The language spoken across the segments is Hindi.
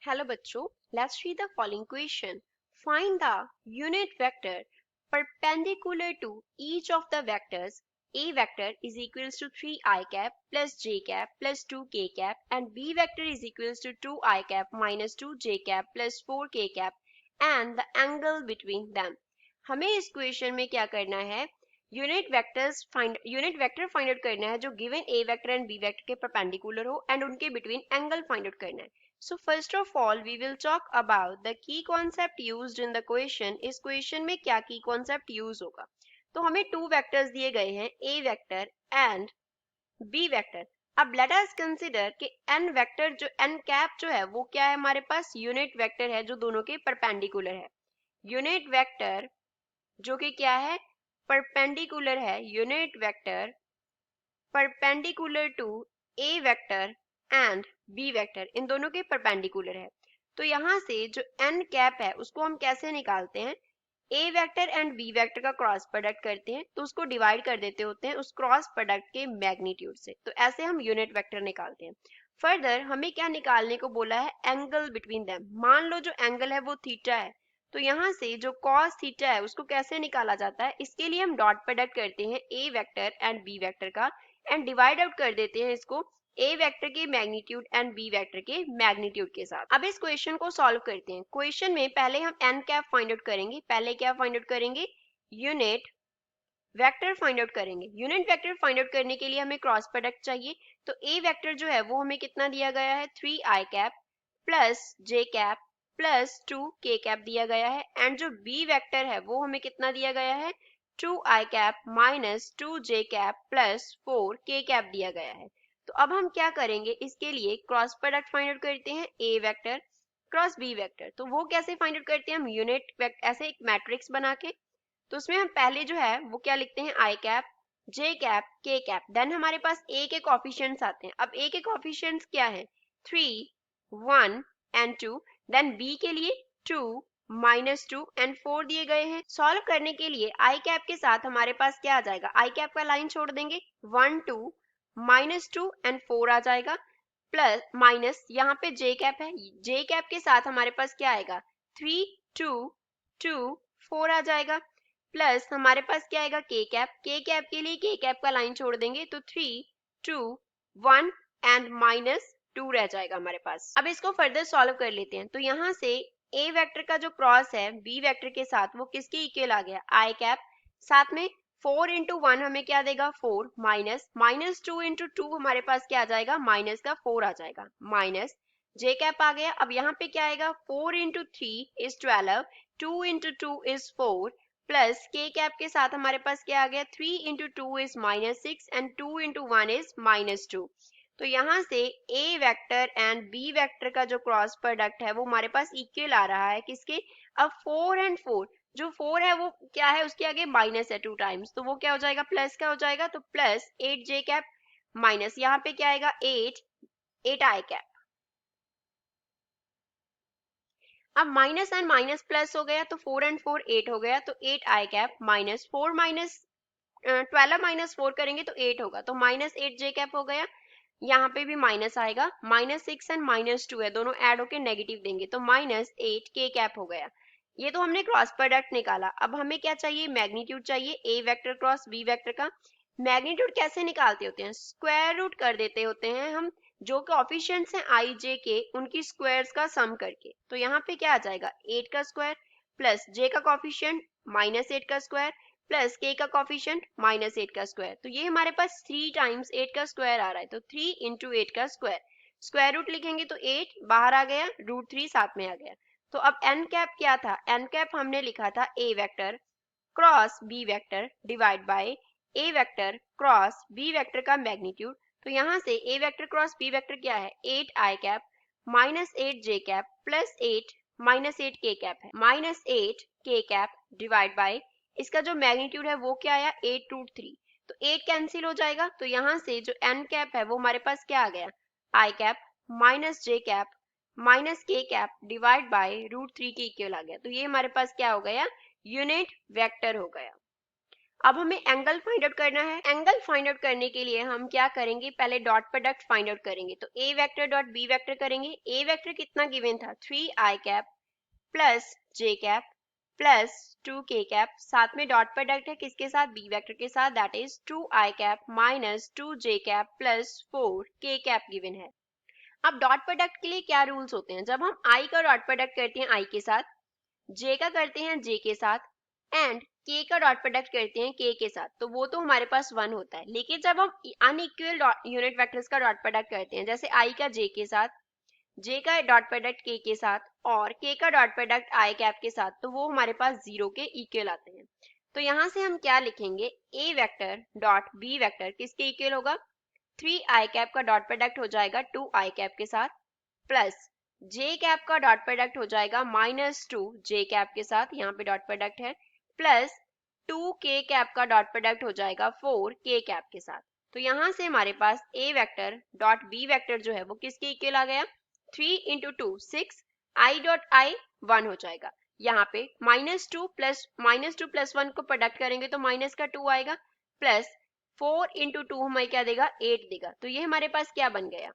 Hello बच्चों, let's read the following question. Find the unit vector perpendicular to each of the vectors. A vector is equals to 3i cap plus j cap plus 2k cap and b vector is equals to 2i cap minus 2j cap plus 4k cap and the angle between them. हमें इस क्वेश्चन में क्या करना है? यूनिट वेक्टर फाइंड आउट करना है जो given a vector and B vector के परपेंडिकुलर हो एंड उनके बिटवीन एंगल फाइंड आउट करना है. So first of all, we will talk about the key concept used in the question. इस क्वेश्चन में क्या की कॉन्सेप्ट यूज होगा? तो हमें टू वेक्टर्स दिए गए हैं, ए वेक्टर एंड बी वेक्टर. अब लेट अस कंसीडर कि एन वेक्टर जो एन कैप जो है वो क्या है, हमारे पास यूनिट वेक्टर है जो दोनों के परपेंडिकुलर है. यूनिट वेक्टर जो कि क्या है, परपेंडिकुलर है. Unit vector perpendicular to A vector and B vector, इन दोनों के परपेंडिकुलर है. तो यहाँ से जो एन कैप है उसको हम कैसे निकालते हैं? ए वेक्टर एंड बी वेक्टर का क्रॉस प्रोडक्ट करते हैं तो उसको डिवाइड कर देते होते हैं उस क्रॉस प्रोडक्ट के मैग्नीट्यूड से. तो ऐसे हम यूनिट वेक्टर निकालते हैं. फर्दर हमें क्या निकालने को बोला है? Angle between them. मान लो जो एंगल है वो थीटा है, तो यहाँ से जो कॉस थीटा है उसको कैसे निकाला जाता है? इसके लिए हम डॉट प्रोडक्ट करते हैं ए वेक्टर एंड बी वेक्टर का एंड डिवाइड आउट कर देते हैं इसको ए वेक्टर के मैग्नीट्यूड एंड बी वेक्टर के मैग्नीट्यूड के साथ. अब इस क्वेश्चन को सॉल्व करते हैं. क्वेश्चन में पहले हम एन कैप फाइंड आउट करेंगे. पहले क्या फाइंड आउट करेंगे? यूनिट वेक्टर फाइंड आउट करेंगे. यूनिट वेक्टर फाइंड आउट करने के लिए हमें क्रॉस प्रोडक्ट चाहिए. तो ए वेक्टर जो है वो हमें कितना दिया गया है? 3i cap plus j cap plus 2k cap दिया गया है एंड जो बी वेक्टर है वो हमें कितना दिया गया है? 2i cap minus 2j cap plus 4k cap दिया गया है. तो अब हम क्या करेंगे? इसके लिए क्रॉस प्रोडक्ट फाइंड आउट करते हैं ए वेक्टर क्रॉस बी वेक्टर. तो वो कैसे फाइंड आउट करते हैं? हम यूनिट वेक्टर ऐसे एक मैट्रिक्स बना के, तो उसमें हम पहले जो है वो क्या लिखते हैं? आई कैप जे कैप के कैप. देन हमारे पास ए के कोफिशिएंट्स आते हैं. अब ए के कोफिशिएंट्स क्या है? 3, 1 एंड 2. देन बी के लिए 2, माइनस 2 एंड 4 दिए गए हैं. सॉल्व करने के लिए आई कैप के साथ हमारे पास क्या आ जाएगा? आई कैप का लाइन छोड़ देंगे, 1 2 माइनस 2 एंड 4 आ जाएगा प्लस माइनस यहाँ पे जे कैप है. जे कैप के साथ हमारे पास क्या आएगा? 3 2 2 4 आ जाएगा प्लस हमारे पास क्या आएगा? के कैप के लिए के कैप का लाइन छोड़ देंगे तो 3 2 1 एंड माइनस 2 रह जाएगा हमारे पास. अब इसको फर्दर सॉल्व कर लेते हैं. तो यहाँ से ए वेक्टर का जो क्रॉस है बी वेक्टर के साथ वो किसके इक्वल आ गया? आई कैप. साथ में 4 इंटू 1 हमें क्या देगा? 4 माइनस 2 इंटू 2 हमारे पास क्या आ जाएगा? माइनस का 4 आ जाएगा माइनस जे कैप आ गया. अब यहाँ पे क्या आएगा? 4 into 3 is 12, 2 into 2 is 4 plus के कैप के साथ हमारे पास क्या आ गया? 3 into 2 is minus 6 and 2 into 1 is minus 2. तो यहाँ से A vector and B vector का जो क्रॉस प्रोडक्ट है वो हमारे पास इक्वल आ रहा है किसके? अब 4 एंड 4, जो 4 है वो क्या है? उसके आगे माइनस है 2 टाइम्स, तो वो क्या हो जाएगा? प्लस का हो जाएगा. तो प्लस 8 जे कैप माइनस यहाँ पे क्या आएगा? 8 आई कैप. अब माइनस एंड माइनस प्लस हो गया तो 4 एंड 4 8 हो गया तो 8 I cap minus 4 minus 12 minus 4 करेंगे तो 8 होगा तो माइनस 8 जे कैप हो गया. यहाँ पे भी माइनस आएगा, माइनस 6 एंड माइनस 2 है, दोनों ऐड होके नेगेटिव देंगे तो माइनस 8 के कैप हो गया. ये तो हमने क्रॉस प्रोडक्ट निकाला. अब हमें क्या चाहिए? मैग्नीट्यूड चाहिए ए वेक्टर क्रॉस बी वेक्टर का. मैग्नीट्यूड कैसे निकालते होते हैं? स्क्वायर रूट कर देते होते हैं हम जो कोएफिशिएंट्स हैं आई जे के उनकी स्क्वायर्स का सम करके. तो यहाँ पे क्या आ जाएगा? 8 का स्क्वायर प्लस जे का कोएफिशिएंट माइनस 8 का स्क्वायर प्लस के का कोएफिशिएंट माइनस 8 का स्क्वायर. तो ये हमारे पास 3 टाइम्स 8 का स्क्वायर आ रहा है तो 3 इंटू 8 का स्क्वायर. स्क्वायर रूट लिखेंगे तो 8 बाहर आ गया, रूट 3 साथ में आ गया. तो अब एन कैप क्या था? एन कैप हमने लिखा था A vector cross B vector divide by A vector cross B vector का मैग्नीट्यूड. तो यहाँ से A vector cross B vector क्या है? 8 I cap minus 8 J cap plus 8 minus 8 K cap है minus 8 K cap divide by इसका जो मैग्नीट्यूड है वो क्या आया? 8 रूट 3. तो 8 कैंसिल हो जाएगा तो यहाँ से जो एन कैप है वो हमारे पास क्या आ गया? आई कैप माइनस जे कैप माइनस के कैप डिवाइड बाय रूट 3 के इक्वल आ गया. तो ये हमारे पास क्या हो गया? यूनिट वेक्टर हो गया. अब हमें एंगल फाइंड आउट करना है। एंगल फाइंड आउट करने के लिए हम क्या करेंगे, पहले डॉट प्रोडक्ट फाइंड आउट करेंगे। तो ए वेक्टर डॉट बी वेक्टर करेंगे। ए वेक्टर कितना गिवन था, 3i कैप प्लस जे कैप प्लस 2k कैप, साथ में डॉट प्रोडक्ट है किसके साथ, बी वेक्टर के साथ, that is 2i cap minus 2j cap plus 4k cap given है। अब डॉट प्रोडक्ट के लिए क्या रूल्स होते हैं, जब हम i का डॉट प्रोडक्ट करते हैं i के साथ, j का करते हैं j के साथ एंड k का डॉट प्रोडक्ट करते हैं k के साथ, तो वो तो हमारे पास 1 होता है। लेकिन जब हम अनइक्वल यूनिट वेक्टर्स का डॉट प्रोडक्ट करते हैं, जैसे i का j के साथ, j का डॉट प्रोडक्ट k के साथ और k का डॉट प्रोडक्ट i कैप के साथ, तो वो हमारे पास 0 के इक्वल आते हैं। तो यहाँ से हम क्या लिखेंगे, a vector dot b vector किसके इक्वल होगा, 3i कैप का डॉट प्रोडक्ट हो जाएगा 2i कैप के साथ प्लस j कैप का डॉट प्रोडक्ट हो जाएगा माइनस 2j कैप के साथ, यहाँ पे डॉट प्रोडक्ट है, प्लस 2k कैप का डॉट प्रोडक्ट हो जाएगा 4k कैप के साथ। तो यहाँ से हमारे पास a vector dot b vector जो है वो किसके इक्वल आ गया, 3 इंटू 2 6, i डॉट i 1 हो जाएगा। यहाँ पे -2 प्लस 1 को प्रोडक्ट करेंगे तो माइनस का 2 आएगा, प्लस 4 इंटू 2 हमें क्या देगा, 8 देगा। तो ये हमारे पास क्या बन गया,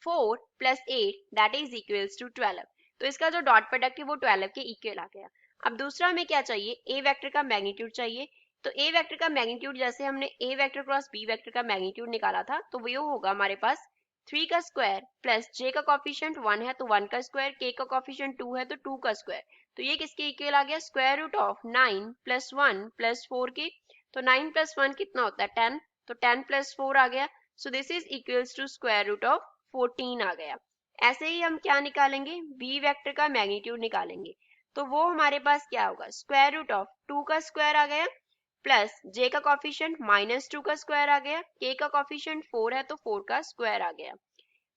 4 plus 8 that is equals to 12। तो इसका जो डॉट प्रोडक्ट है वो 12 के इक्वल आ गया। अब दूसरा हमें क्या चाहिए, ए वेक्टर का मैग्नीट्यूड चाहिए। तो ए वेक्टर का मैग्नीट्यूड जैसे हमने ए वेक्टर क्रॉस बी वेक्टर का मैग्नीट्यूड निकाला था, तो वो होगा हमारे पास 3 का स्क्वायर प्लस जे का कॉफिशिएंट 1 है तो 1 का स्क्वायर, के का कॉफिशिएंट 2 है तो 2 का स्क्वायर। तो ये किसके इक्वल आ गया, square root of 9 plus 1 plus 4 के। तो 9 प्लस 1 कितना होता है, 10, तो 10 प्लस 4 आ गया। So this is equals to square root of 14 आ गया। ऐसे ही हम क्या निकालेंगे, बी वेक्टर का मैग्नीट्यूड निकालेंगे। तो वो हमारे पास क्या होगा, स्क्वायर रूट ऑफ 2 का स्क्वायर आ गया प्लस जे का कॉफिशिएंट माइनस 2 का स्क्वायर आ गया, के का कॉफिशिएंट 4 है तो 4 का स्क्वायर आ गया।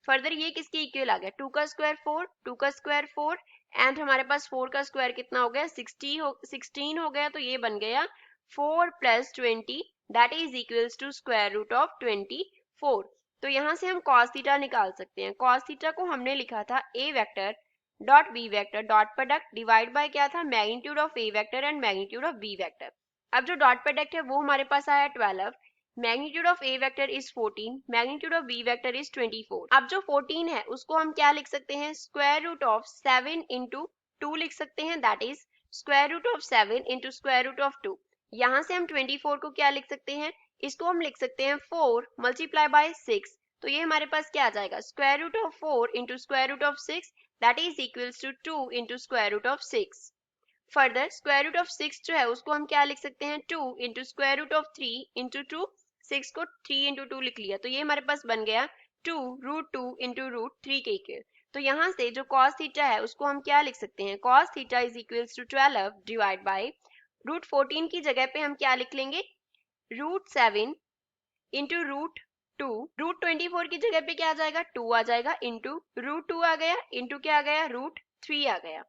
फर्दर ये किसके इक्वल आ गया, 2 का स्क्वायर 4, 2 का स्क्वायर 4 एंड हमारे पास 4 का स्क्वायर कितना हो गया, 16 हो गया। तो ये बन गया 4 plus 20 that is equals to square root of 24। तो यहाँ से हम cos थीटा निकाल सकते हैं। cos थीटा को हमने लिखा था a vector dot b vector dot product divide by क्या था, magnitude of a vector and magnitude of b vector. अब जो डॉट प्रोडक्ट है वो हमारे पास आया 12, magnitude of a vector is 14, magnitude of b vector is 24। अब जो 14 है उसको हम क्या लिख सकते हैं, स्क्वायर रूट ऑफ 7 इंटू 2 लिख सकते हैं, that is square root of 7 into square root of 2। यहाँ से हम 24 को क्या लिख सकते हैं, इसको हम लिख सकते हैं 4 मल्टीप्लाई बाय 6। तो ये हमारे पास क्या आ जाएगा, square root of 4 into square root of 6 that is equals to 2 into square root of 6। Further square root of 6 जो है उसको हम क्या लिख सकते हैं, 2 into square root of 3 into 2, 6 को 3 इंटू 2 लिख लिया। तो ये हमारे पास बन गया 2 रूट 2 इंटू रूट 3 के इक्वल। तो यहाँ से जो cos थीटा है उसको हम क्या लिख सकते हैं, cos theta is equals to 12 divide by root 14 की जगह पे हम क्या लिख लेंगे, रूट 7 इंटू रूट 2, रूट 24 की जगह पे क्या आ जाएगा, 2 आ जाएगा, इंटू रूट 2 आ गया, इंटू क्या आ गया, रूट 3 आ गया।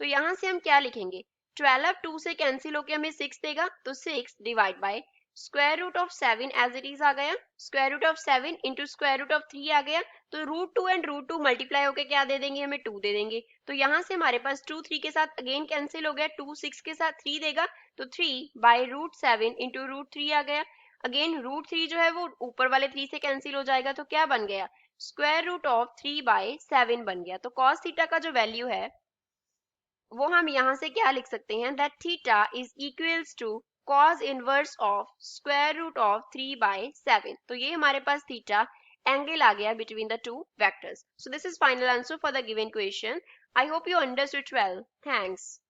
तो यहाँ से हम क्या लिखेंगे, 12 2 से कैंसिल होके हमें 6 देगा, तो 6 divide by square root of 7 as it is आ गया, square root of 7 into square root of 3 आ गया। तो रूट 2 एंड रूट 2 मल्टीप्लाई होके क्या दे देंगे, हमें 2 दे देंगे। तो यहाँ से हमारे पास 2 3 के साथ अगेन कैंसिल हो गया, 2 6 के साथ 3 देगा, तो 3 बाय रूट 7 इंटू रूट 3 आ गया। अगेन रूट 3 जो है वो ऊपर वाले 3 से कैंसिल हो जाएगा, तो क्या बन गया, स्क्वायर रूट ऑफ 3 बाय 7 बन गया। तो cos थीटा का जो वैल्यू है वो हम यहाँ से क्या लिख सकते हैं, that theta is equals to cos inverse of square root of 3 by 7। तो ये हमारे पास थीटा एंगल आ गया between the two vectors. So this is final answer for the given question. I hope you understood well. Thanks.